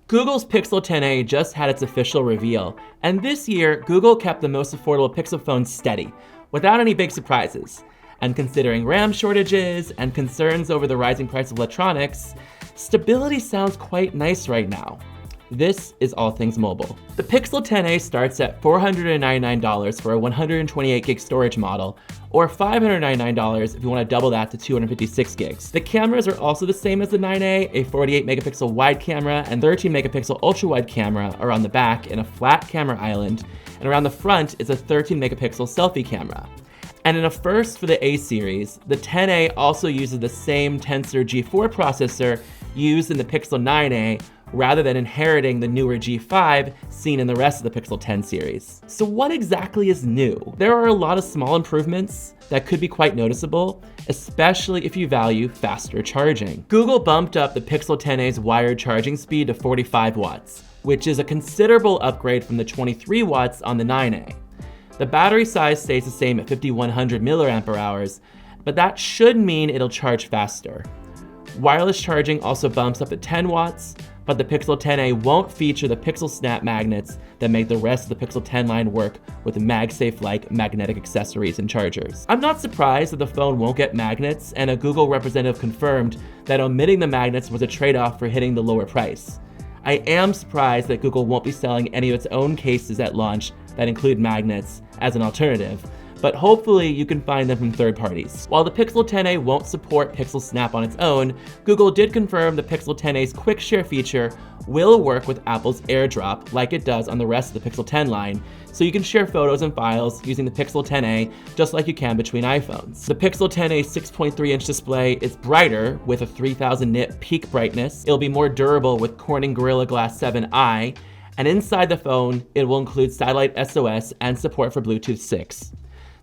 Google's Pixel 10a just had its official reveal, and this year, Google kept the most affordable Pixel phone steady, without any big surprises. And considering RAM shortages and concerns over the rising price of electronics, stability sounds quite nice right now. This is All Things Mobile. The Pixel 10a starts at $499 for a 128 gig storage model, or $599 if you want to double that to 256 gigs. The cameras are also the same as the 9a, a 48 megapixel wide camera and 13 megapixel ultra wide camera are on the back in a flat camera island, and around the front is a 13 megapixel selfie camera. And in a first for the A series, the 10a also uses the same Tensor G4 processor used in the Pixel 9a, rather than inheriting the newer G5 seen in the rest of the Pixel 10 series. So what exactly is new? There are a lot of small improvements that could be quite noticeable, especially if you value faster charging. Google bumped up the Pixel 10a's wired charging speed to 45 watts, which is a considerable upgrade from the 23 watts on the 9a. The battery size stays the same at 5100 milliamp hours, but that should mean it'll charge faster. Wireless charging also bumps up to 10 watts, but the Pixel 10a won't feature the Pixel Snap magnets that make the rest of the Pixel 10 line work with MagSafe-like magnetic accessories and chargers. I'm not surprised that the phone won't get magnets, and a Google representative confirmed that omitting the magnets was a trade-off for hitting the lower price. I am surprised that Google won't be selling any of its own cases at launch that include magnets as an alternative, but hopefully you can find them from third parties. While the Pixel 10a won't support Pixel Snap on its own, Google did confirm the Pixel 10a's Quick Share feature will work with Apple's AirDrop like it does on the rest of the Pixel 10 line, so you can share photos and files using the Pixel 10a just like you can between iPhones. The Pixel 10a's 6.3-inch display is brighter with a 3000 nit peak brightness. It'll be more durable with Corning Gorilla Glass 7i, and inside the phone, it will include satellite SOS and support for Bluetooth 6.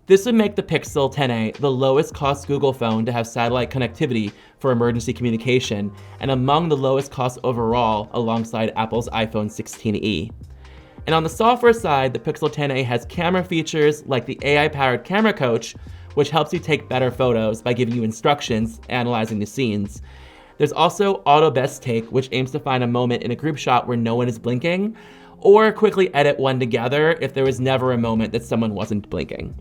This would make the Pixel 10a the lowest cost Google phone to have satellite connectivity for emergency communication, and among the lowest cost overall alongside Apple's iPhone 16e. And on the software side, the Pixel 10a has camera features like the AI-powered Camera Coach, which helps you take better photos by giving you instructions analyzing the scenes. There's also Auto Best Take, which aims to find a moment in a group shot where no one is blinking, or quickly edit one together if there was never a moment that someone wasn't blinking.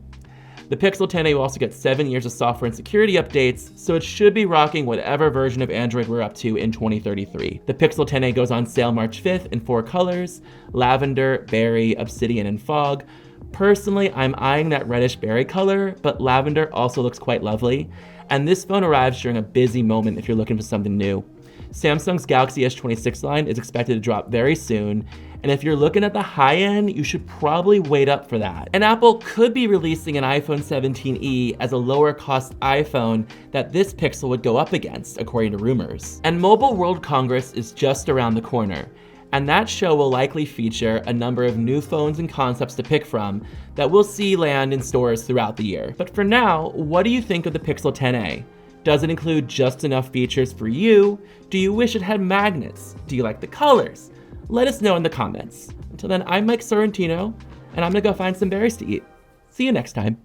The Pixel 10a will also get 7 years of software and security updates, so it should be rocking whatever version of Android we're up to in 2033. The Pixel 10a goes on sale March 5th in 4 colors: lavender, berry, obsidian, and fog. Personally, I'm eyeing that reddish berry color, but lavender also looks quite lovely. And this phone arrives during a busy moment if you're looking for something new. Samsung's Galaxy S26 line is expected to drop very soon, and if you're looking at the high end, you should probably wait up for that. And Apple could be releasing an iPhone 17e as a lower cost iPhone that this Pixel would go up against, according to rumors. And Mobile World Congress is just around the corner, and that show will likely feature a number of new phones and concepts to pick from that we'll see land in stores throughout the year. But for now, what do you think of the Pixel 10a? Does it include just enough features for you? Do you wish it had magnets? Do you like the colors? Let us know in the comments. Until then, I'm Mike Sorrentino, and I'm gonna go find some berries to eat. See you next time.